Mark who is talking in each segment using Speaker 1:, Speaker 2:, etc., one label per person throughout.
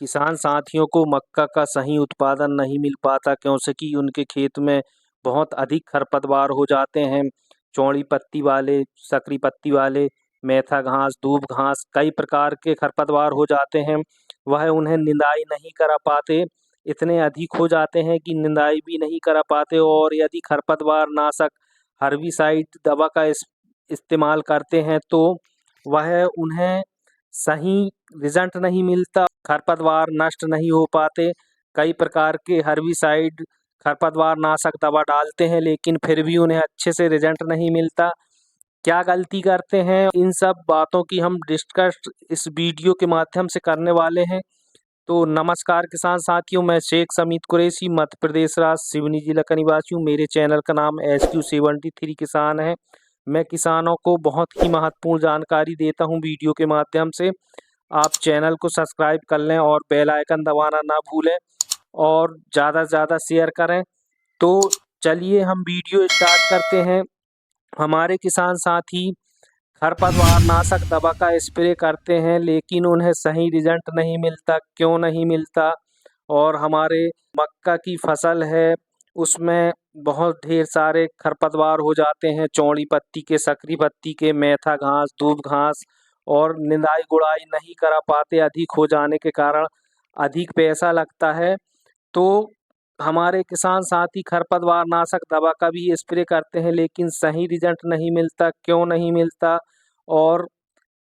Speaker 1: किसान साथियों को मक्का का सही उत्पादन नहीं मिल पाता क्योंकि उनके खेत में बहुत अधिक खरपतवार हो जाते हैं। चौड़ी पत्ती वाले, सकरी पत्ती वाले, मेथा घास, दूब घास, कई प्रकार के खरपतवार हो जाते हैं। वह उन्हें निंदाई नहीं करा पाते, इतने अधिक हो जाते हैं कि निंदाई भी नहीं करा पाते। और यदि खरपतवार नाशक हर्बिसाइड दवा का इस्तेमाल करते हैं तो वह उन्हें सही रिजल्ट नहीं मिलता, खरपतवार नष्ट नहीं हो पाते। कई प्रकार के हर्बिसाइड खरपतवार नाशक दवा डालते हैं लेकिन फिर भी उन्हें अच्छे से रिजल्ट नहीं मिलता। क्या गलती करते हैं, इन सब बातों की हम डिस्कस इस वीडियो के माध्यम से करने वाले हैं। तो नमस्कार किसान साथियों, मैं शेख समीत कुरैशी, मध्य प्रदेश राज्य सिवनी जिला का निवासी हूँ। मेरे चैनल का नाम SQ73 किसान है। मैं किसानों को बहुत ही महत्वपूर्ण जानकारी देता हूँ वीडियो के माध्यम से। आप चैनल को सब्सक्राइब कर लें और बेल आइकन दबाना ना भूलें और ज़्यादा से ज़्यादा शेयर करें। तो चलिए हम वीडियो स्टार्ट करते हैं। हमारे किसान साथी खरपतवार नाशक दवा का स्प्रे करते हैं लेकिन उन्हें सही रिजल्ट नहीं मिलता। क्यों नहीं मिलता? और हमारे मक्का की फसल है उसमें बहुत ढेर सारे खरपतवार हो जाते हैं, चौड़ी पत्ती के, सकरी पत्ती के, मेथा घास, दूब घास, और निंदाई गुड़ाई नहीं करा पाते अधिक हो जाने के कारण। अधिक पैसा लगता है। तो हमारे किसान साथी खरपतवार नाशक दवा का भी स्प्रे करते हैं लेकिन सही रिजल्ट नहीं मिलता। क्यों नहीं मिलता और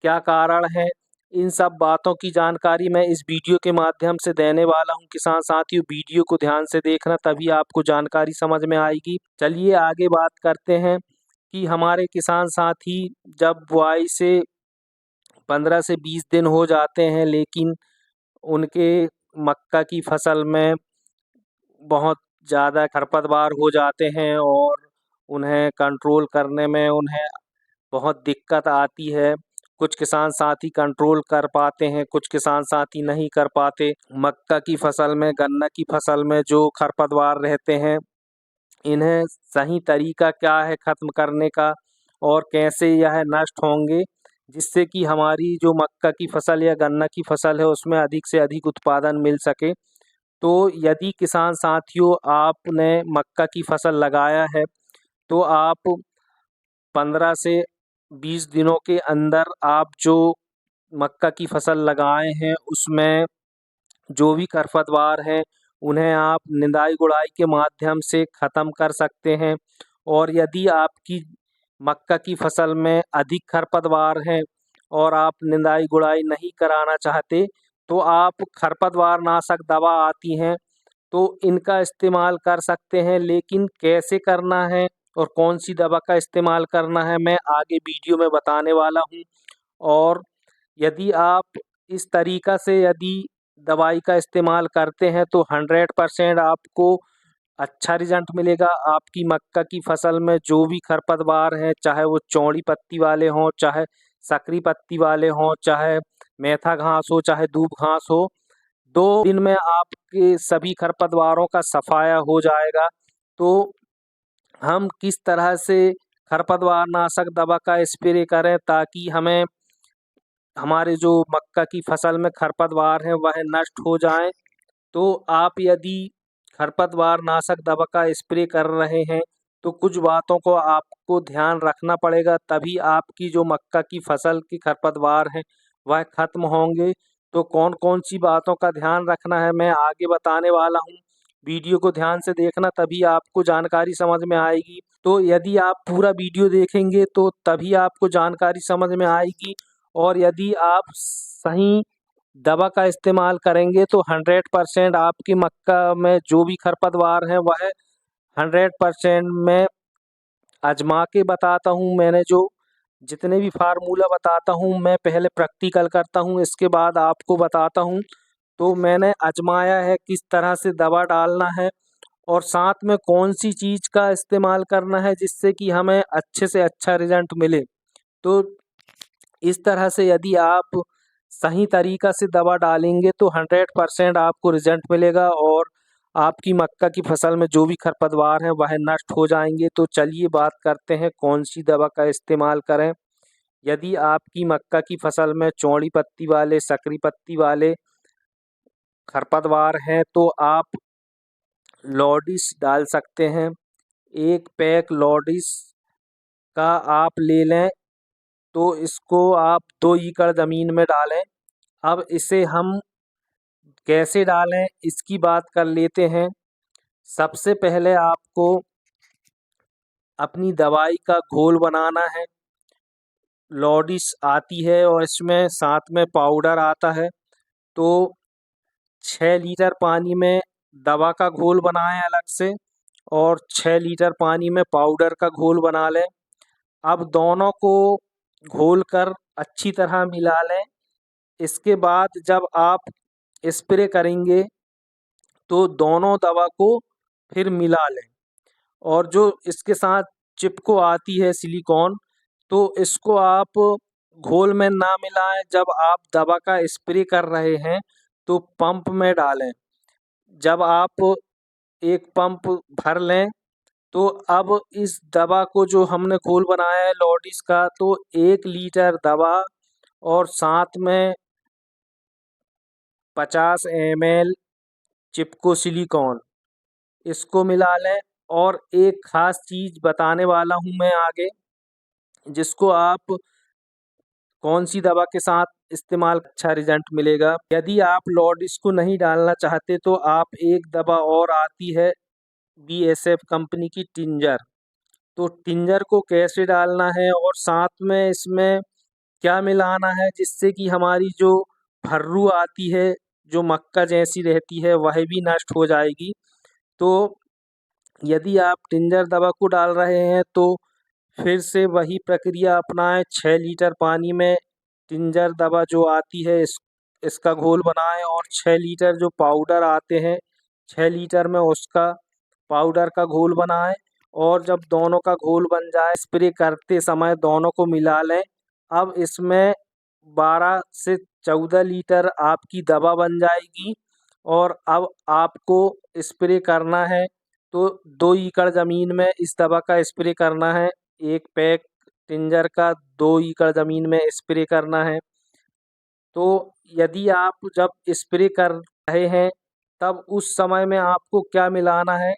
Speaker 1: क्या कारण है, इन सब बातों की जानकारी मैं इस वीडियो के माध्यम से देने वाला हूं। किसान साथियों, वीडियो को ध्यान से देखना तभी आपको जानकारी समझ में आएगी। चलिए आगे बात करते हैं कि हमारे किसान साथी जब बुआई से 15 से 20 दिन हो जाते हैं लेकिन उनके मक्का की फसल में बहुत ज़्यादा खरपतवार हो जाते हैं और उन्हें कंट्रोल करने में उन्हें बहुत दिक्कत आती है। कुछ किसान साथी कंट्रोल कर पाते हैं, कुछ किसान साथी नहीं कर पाते। मक्का की फसल में, गन्ना की फसल में जो खरपतवार रहते हैं, इन्हें सही तरीका क्या है ख़त्म करने का और कैसे यह नष्ट होंगे जिससे कि हमारी जो मक्का की फसल या गन्ना की फसल है उसमें अधिक से अधिक उत्पादन मिल सके। तो यदि किसान साथियों आपने मक्का की फसल लगाया है तो आप 15 से 20 दिनों के अंदर आप जो मक्का की फसल लगाए हैं उसमें जो भी खरपतवार हैं उन्हें आप निंदाई गुड़ाई के माध्यम से ख़त्म कर सकते हैं। और यदि आपकी मक्का की फसल में अधिक खरपतवार हैं और आप निंदाई गुड़ाई नहीं कराना चाहते तो आप खरपतवार नाशक दवा आती हैं तो इनका इस्तेमाल कर सकते हैं। लेकिन कैसे करना है और कौन सी दवा का इस्तेमाल करना है मैं आगे वीडियो में बताने वाला हूँ। और यदि आप इस तरीक़ा से यदि दवाई का इस्तेमाल करते हैं तो 100% आपको अच्छा रिजल्ट मिलेगा। आपकी मक्का की फसल में जो भी खरपतवार हैं, चाहे वो चौड़ी पत्ती वाले हों, चाहे सकरी पत्ती वाले हों, चाहे मेथा घास हो, चाहे दूब घास हो, 2 दिन में आपके सभी खरपतवारों का सफाया हो जाएगा। तो हम किस तरह से खरपतवार नाशक दवा का स्प्रे करें ताकि हमें हमारे जो मक्का की फसल में खरपतवार हैं वह नष्ट हो जाएं। तो आप यदि खरपतवार नाशक दवा का स्प्रे कर रहे हैं तो कुछ बातों को आपको ध्यान रखना पड़ेगा तभी आपकी जो मक्का की फसल की खरपतवार हैं वह खत्म होंगे। तो कौन कौन सी बातों का ध्यान रखना है मैं आगे बताने वाला हूँ। वीडियो को ध्यान से देखना तभी आपको जानकारी समझ में आएगी। तो यदि आप पूरा वीडियो देखेंगे तो तभी आपको जानकारी समझ में आएगी। और यदि आप सही दवा का इस्तेमाल करेंगे तो 100% आपकी मक्का में जो भी खरपतवार हैं वह 100% मैं आजमा के बताता हूँ। मैंने जो जितने भी फार्मूला बताता हूँ मैं पहले प्रैक्टिकल करता हूँ, इसके बाद आपको बताता हूँ। तो मैंने आजमाया है किस तरह से दवा डालना है और साथ में कौन सी चीज़ का इस्तेमाल करना है जिससे कि हमें अच्छे से अच्छा रिजल्ट मिले। तो इस तरह से यदि आप सही तरीक़ा से दवा डालेंगे तो 100% आपको रिजल्ट मिलेगा और आपकी मक्का की फसल में जो भी खरपतवार हैं वह नष्ट हो जाएंगे। तो चलिए बात करते हैं कौन सी दवा का इस्तेमाल करें। यदि आपकी मक्का की फसल में चौड़ी पत्ती वाले, सकरी पत्ती वाले खरपतवार हैं तो आप लॉडिस डाल सकते हैं। 1 पैक लॉडिस का आप ले लें तो इसको आप 2 एकड़ ज़मीन में डालें। अब इसे हम कैसे डालें इसकी बात कर लेते हैं। सबसे पहले आपको अपनी दवाई का घोल बनाना है। लॉडिस आती है और इसमें साथ में पाउडर आता है। तो 6 लीटर पानी में दवा का घोल बनाएं अलग से और 6 लीटर पानी में पाउडर का घोल बना लें। अब दोनों को घोल कर अच्छी तरह मिला लें। इसके बाद जब आप स्प्रे करेंगे तो दोनों दवा को फिर मिला लें और जो इसके साथ चिपको आती है सिलिकॉन, तो इसको आप घोल में ना मिलाएं। जब आप दवा का स्प्रे कर रहे हैं तो पंप में डालें। जब आप एक पंप भर लें तो अब इस दवा को जो हमने घोल बनाया है लॉडिस का, तो 1 लीटर दवा और साथ में 50 ml चिपको सिलिकॉन इसको मिला लें। और एक ख़ास चीज़ बताने वाला हूँ मैं आगे, जिसको आप कौन सी दवा के साथ इस्तेमाल अच्छा रिजल्ट मिलेगा। यदि आप लॉडिस को नहीं डालना चाहते तो आप एक दवा और आती है BASF कंपनी की टिंजर। तो टिंजर को कैसे डालना है और साथ में इसमें क्या मिलाना है जिससे कि हमारी जो भर्रू आती है, जो मक्का जैसी रहती है, वह भी नष्ट हो जाएगी। तो यदि आप टिंजर दवा को डाल रहे हैं तो फिर से वही प्रक्रिया अपनाएं। 6 लीटर पानी में टिंजर दवा जो आती है इसका घोल बनाएं और 6 लीटर जो पाउडर आते हैं, 6 लीटर में उसका पाउडर का घोल बनाएं। और जब दोनों का घोल बन जाए स्प्रे करते समय दोनों को मिला लें। अब इसमें 12 से 14 लीटर आपकी दवा बन जाएगी और अब आपको स्प्रे करना है तो 2 एकड़ ज़मीन में इस दवा का स्प्रे करना है। 1 पैक टिंजर का 2 एकड़ ज़मीन में स्प्रे करना है। तो यदि आप जब स्प्रे कर रहे हैं तब उस समय में आपको क्या मिलाना है,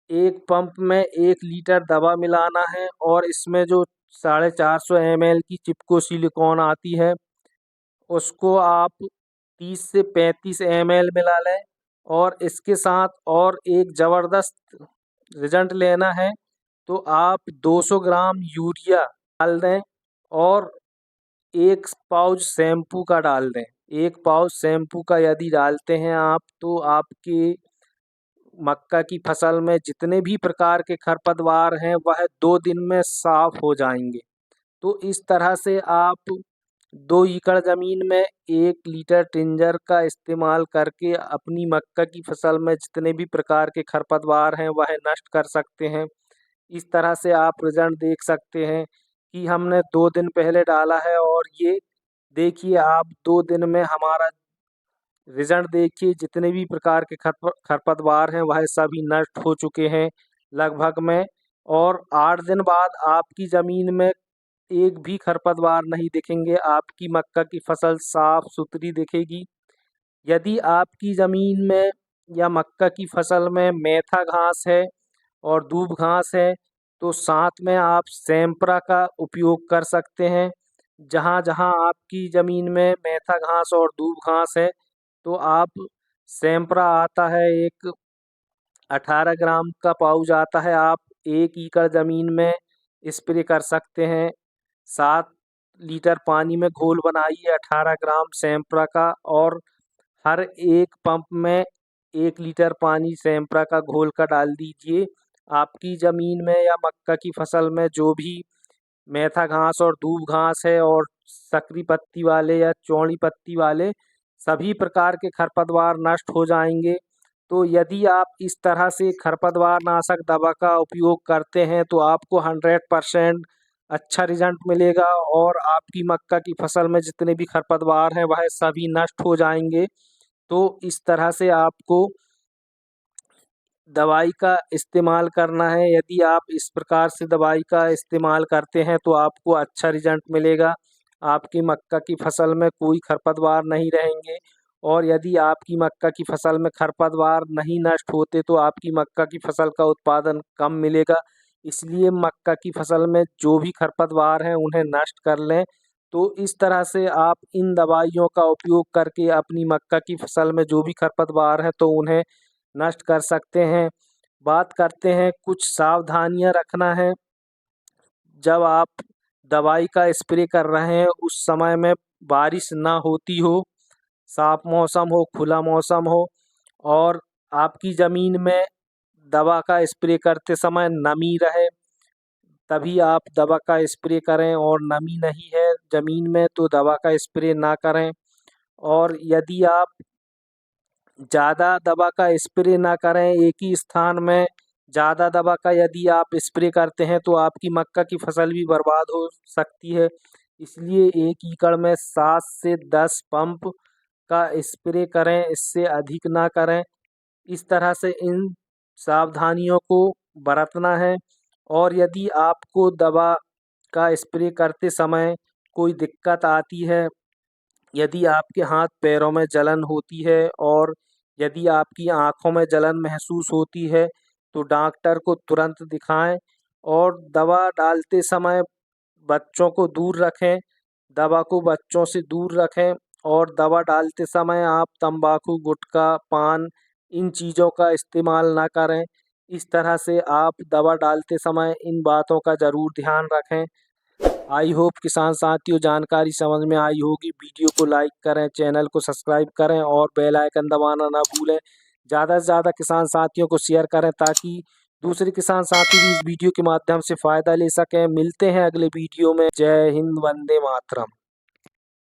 Speaker 1: एक पंप में 1 लीटर दवा मिलाना है और इसमें जो 450 ml की चिपको सिलिकॉन आती है उसको आप 30 से 35 ml मिला लें। और इसके साथ और एक ज़बरदस्त रिजल्ट लेना है तो आप 200 ग्राम यूरिया डाल दें और 1 पाउच शैम्पू का डाल दें। 1 पाउच शैम्पू का यदि डालते हैं आप तो आपकी मक्का की फसल में जितने भी प्रकार के खरपतवार हैं वह 2 दिन में साफ हो जाएंगे। तो इस तरह से आप 2 एकड़ ज़मीन में 1 लीटर टिंजर का इस्तेमाल करके अपनी मक्का की फसल में जितने भी प्रकार के खरपतवार हैं वह नष्ट कर सकते हैं। इस तरह से आप रिजल्ट देख सकते हैं कि हमने 2 दिन पहले डाला है और ये देखिए आप 2 दिन में हमारा रिजल्ट देखिए, जितने भी प्रकार के खरपतवार हैं वह सभी नष्ट हो चुके हैं लगभग में। और 8 दिन बाद आपकी ज़मीन में एक भी खरपतवार नहीं दिखेंगे। आपकी मक्का की फसल साफ सुथरी दिखेगी। यदि आपकी ज़मीन में या मक्का की फसल में मेथा घास है और दूब घास है तो साथ में आप सैंपरा का उपयोग कर सकते हैं। जहाँ जहाँ आपकी ज़मीन में मेथा घास और दूब घास है तो आप सैंपरा आता है, एक 18 ग्राम का पाउच आता है, आप 1 एकड़ ज़मीन में स्प्रे कर सकते हैं। 7 लीटर पानी में घोल बनाइए 18 ग्राम सैंपरा का और हर एक पंप में 1 लीटर पानी सैंपरा का घोल का डाल दीजिए। आपकी ज़मीन में या मक्का की फसल में जो भी मेथा घास और दूब घास है और सकरी पत्ती वाले या चौड़ी पत्ती वाले सभी प्रकार के खरपतवार नष्ट हो जाएंगे। तो यदि आप इस तरह से खरपतवार नाशक दवा का उपयोग करते हैं तो आपको 100% अच्छा रिजल्ट मिलेगा और आपकी मक्का की फसल में जितने भी खरपतवार हैं वह सभी नष्ट हो जाएंगे। तो इस तरह से आपको दवाई का इस्तेमाल करना है। यदि आप इस प्रकार से दवाई का इस्तेमाल करते हैं तो आपको अच्छा रिजल्ट मिलेगा। आपकी मक्का की फसल में कोई खरपतवार नहीं रहेंगे और यदि आपकी मक्का की फसल में खरपतवार नहीं नष्ट होते तो आपकी मक्का की फसल का उत्पादन कम मिलेगा। इसलिए मक्का की फसल में जो भी खरपतवार हैं उन्हें नष्ट कर लें। तो इस तरह से आप इन दवाइयों का उपयोग करके अपनी मक्का की फसल में जो भी खरपतवार है तो उन्हें नष्ट कर सकते हैं। बात करते हैं कुछ सावधानियां रखना है। जब आप दवाई का स्प्रे कर रहे हैं उस समय में बारिश ना होती हो, साफ मौसम हो, खुला मौसम हो और आपकी ज़मीन में दवा का स्प्रे करते समय नमी रहे, तभी आप दवा का स्प्रे करें। और नमी नहीं है ज़मीन में तो दवा का स्प्रे ना करें। और यदि आप ज़्यादा दवा का स्प्रे ना करें, एक ही स्थान में ज़्यादा दवा का यदि आप स्प्रे करते हैं तो आपकी मक्का की फसल भी बर्बाद हो सकती है। इसलिए 1 एकड़ में 7 से 10 पंप का स्प्रे करें, इससे अधिक ना करें। इस तरह से इन सावधानियों को बरतना है। और यदि आपको दवा का स्प्रे करते समय कोई दिक्कत आती है, यदि आपके हाथ पैरों में जलन होती है और यदि आपकी आँखों में जलन महसूस होती है तो डॉक्टर को तुरंत दिखाएं। और दवा डालते समय बच्चों को दूर रखें, दवा को बच्चों से दूर रखें। और दवा डालते समय आप तंबाकू, गुटखा, पान इन चीज़ों का इस्तेमाल ना करें। इस तरह से आप दवा डालते समय इन बातों का ज़रूर ध्यान रखें। आई होप किसान साथियों जानकारी समझ में आई होगी। वीडियो को लाइक करें, चैनल को सब्सक्राइब करें और बेल आइकन दबाना ना भूलें। ज़्यादा से ज़्यादा किसान साथियों को शेयर करें ताकि दूसरे किसान साथी भी इस वीडियो के माध्यम से फ़ायदा ले सकें। मिलते हैं अगले वीडियो में। जय हिंद, वंदे मातरम।